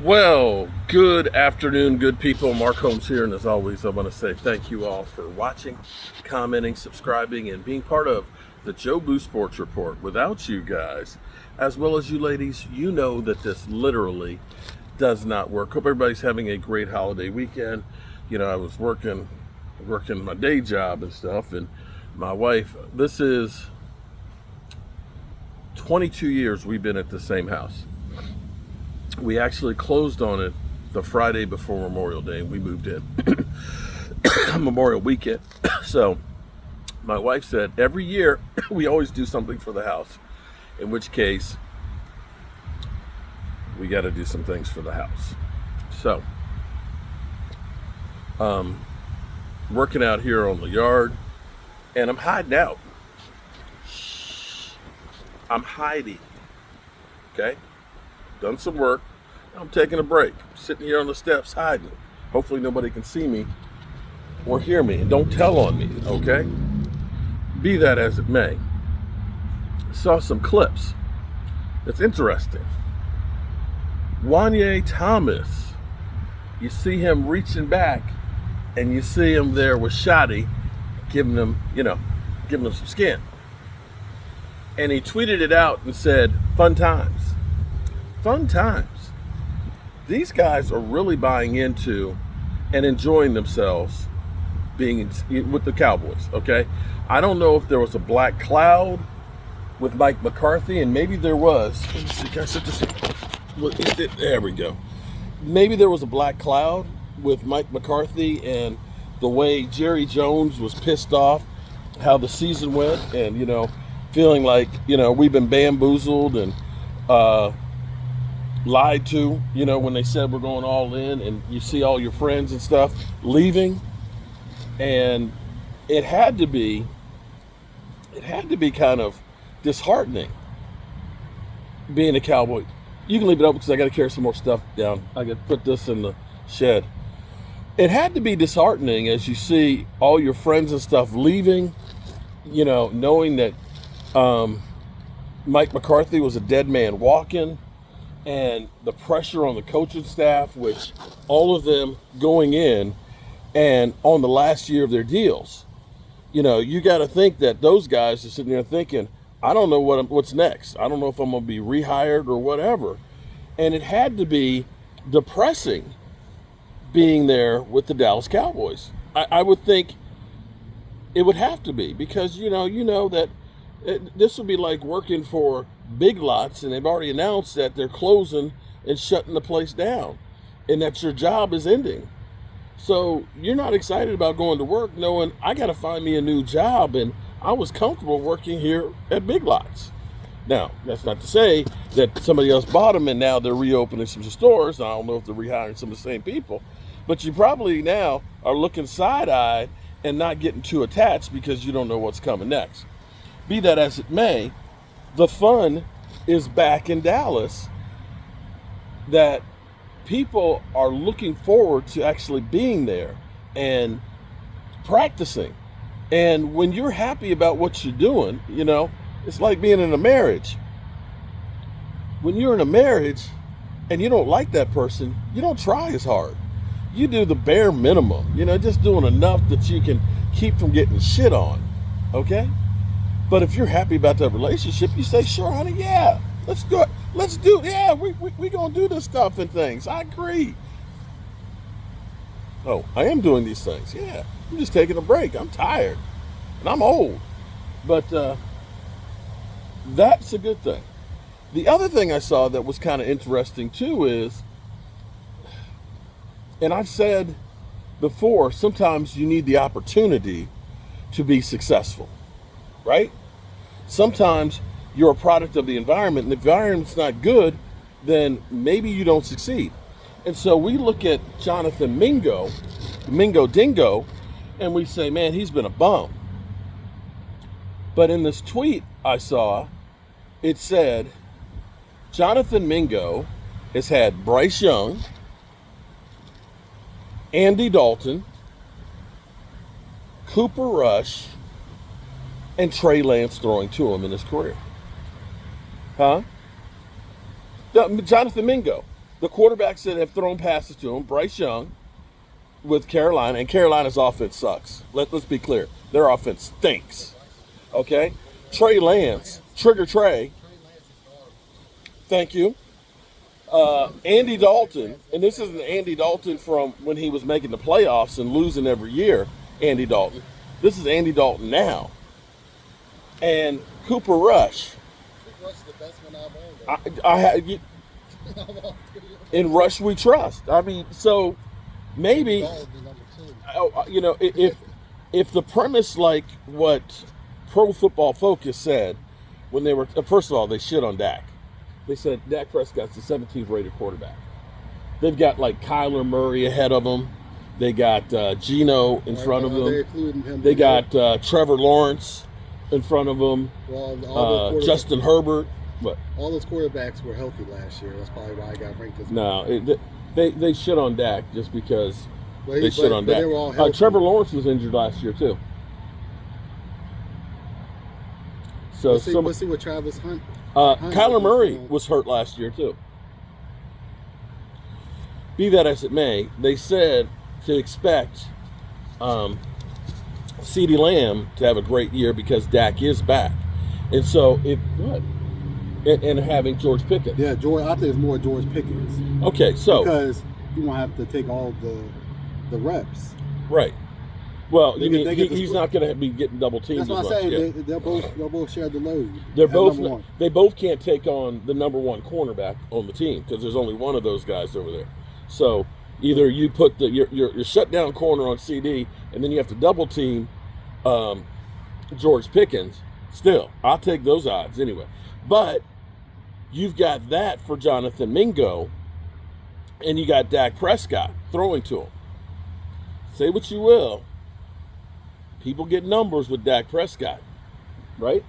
Well, good afternoon, good people. Mark Holmes here, and as always, I want to say thank you all for watching, commenting, subscribing, and being part of the Joe Boo Sports Report. Without you guys, as well as you ladies, you know that this literally does not work. Hope everybody's having a great holiday weekend. You know, I was working my day job and stuff, and my wife, this is 22 years we've been at the same house. We actually closed on it the Friday before Memorial Day, and we moved in Memorial weekend. So my wife said every year we always do something for the house, in which case we got to do some things for the house. So working out here on the yard, and I'm hiding out. I'm hiding. Okay? Done some work. I'm taking a break. I'm sitting here on the steps hiding. Hopefully nobody can see me or hear me. And don't tell on me, okay? Be that as it may. Saw some clips. It's interesting. Wanye Thomas. You see him reaching back, and you see him there with Shotty, giving him some skin. And he tweeted it out and said, "Fun times." Fun times. These guys are really buying into and enjoying themselves being with the Cowboys, okay? I don't know if there was a black cloud with Mike McCarthy, and maybe there was. Let me see, can I set this? There we go. Maybe there was a black cloud with Mike McCarthy and the way Jerry Jones was pissed off how the season went, and, feeling like, we've been bamboozled and lied to, when they said we're going all in, and you see all your friends and stuff leaving. And it had to be kind of disheartening being a Cowboy. You can leave it open because I got to carry some more stuff down. I got to put this in the shed. It had to be disheartening as you see all your friends and stuff leaving, knowing that Mike McCarthy was a dead man walking, and the pressure on the coaching staff, which all of them going in and on the last year of their deals. You got to think that those guys are sitting there thinking, I don't know what's next. I don't know if I'm going to be rehired or whatever. And it had to be depressing being there with the Dallas Cowboys. I would think it would have to be, because you know that this would be like working for Big Lots, and they've already announced that they're closing and shutting the place down, and that your job is ending. So you're not excited about going to work knowing I got to find me a new job, and I was comfortable working here at Big Lots. Now, that's not to say that somebody else bought them and now they're reopening some stores. I don't know if they're rehiring some of the same people, but you probably now are looking side-eyed and not getting too attached because you don't know what's coming next. Be that as it may, the fun is back in Dallas, that people are looking forward to actually being there and practicing. And when you're happy about what you're doing, it's like being in a marriage. When you're in a marriage and you don't like that person, you don't try as hard. You do the bare minimum, just doing enough that you can keep from getting shit on, okay? But if you're happy about that relationship, you say, sure, honey, yeah, let's do it. We gonna do this stuff and things. I agree. Oh, I am doing these things. Yeah, I'm just taking a break. I'm tired and I'm old. But that's a good thing. The other thing I saw that was kind of interesting too is, and I've said before, sometimes you need the opportunity to be successful, right? Sometimes you're a product of the environment, and the environment's not good, then maybe you don't succeed. And so we look at Jonathan Mingo, Mingo Dingo, and we say, man, he's been a bum. But in this tweet I saw, it said, Jonathan Mingo has had Bryce Young, Andy Dalton, Cooper Rush, and Trey Lance throwing to him in his career. Huh? Jonathan Mingo. the quarterbacks that have thrown passes to him, Bryce Young with Carolina, and Carolina's offense sucks. Let's be clear. Their offense stinks. Okay? Trey Lance, Trigger Trey, thank you. Andy Dalton, and this isn't Andy Dalton from when he was making the playoffs and losing every year, Andy Dalton. This is Andy Dalton now. And Cooper Rush. Cooper Rush is the best one I've ever. In Rush we trust. I mean, so maybe, you know, if the premise like what Pro Football Focus said when they were, first of all, they shit on Dak. They said Dak Prescott's the 17th rated quarterback. They've got like Kyler Murray ahead of them. They got Geno in front of them. They got Trevor Lawrence in front of them. Well, Justin Herbert. But all those quarterbacks were healthy last year. That's probably why I got ranked as no. They shit on Dak just because they shit on Dak. They were all healthy. Trevor Lawrence was injured last year too. So let's see what Travis Hunt. Kyler Murray was hurt last year too. Be that as it may, they said to expect CeeDee Lamb to have a great year because Dak is back, and so and having George Pickens. Yeah, George. I think it's more George Pickens. Okay, so because you won't have to take all the reps. Right. Well, he's not going to be getting double teamed. That's what I'm saying. They'll both share the load. They both can't take on the number one cornerback on the team because there's only one of those guys over there. So either you put your shutdown corner on CD, and then you have to double team George Pickens. Still, I'll take those odds anyway. But you've got that for Jonathan Mingo, and you got Dak Prescott throwing to him. Say what you will. People get numbers with Dak Prescott, right?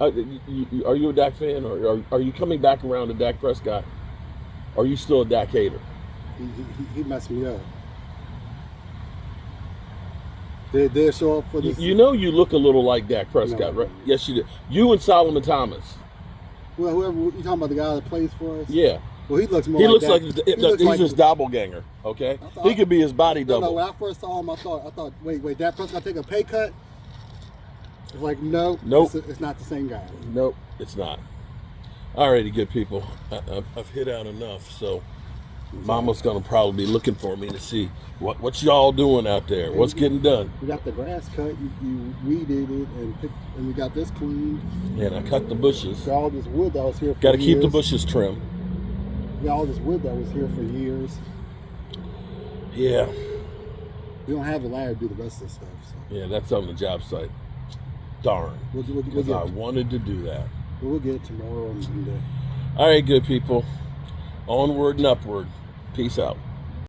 Are you a Dak fan, or are you coming back around to Dak Prescott? Or are you still a Dak hater? He messed me up. They show up for this. You know you look a little like Dak Prescott, right? Yes, you do. You and Solomon Thomas. Well, whoever you talking about, the guy that plays for us? Yeah. Well, he looks more. He's his doppelganger. Okay, he could be his body double. No, when I first saw him, I thought, wait, Dak Prescott take a pay cut? It's like, nope. It's not the same guy. Nope, it's not. Alrighty, good people. I've hit out enough, so Mama's gonna probably be looking for me to see what y'all doing out there. What's getting done? We got the grass cut. You weeded it and we got this cleaned. Yeah, and I cut the bushes. Got all this wood that was here for Got to years. keep the bushes trimmed. We got all this wood that was here for years. Yeah. We don't have a ladder to do the rest of the stuff. So. Yeah, that's on the job site. Darn. Because I wanted to do that. We'll get it tomorrow and Monday. All right, good people. Onward and upward. Peace out.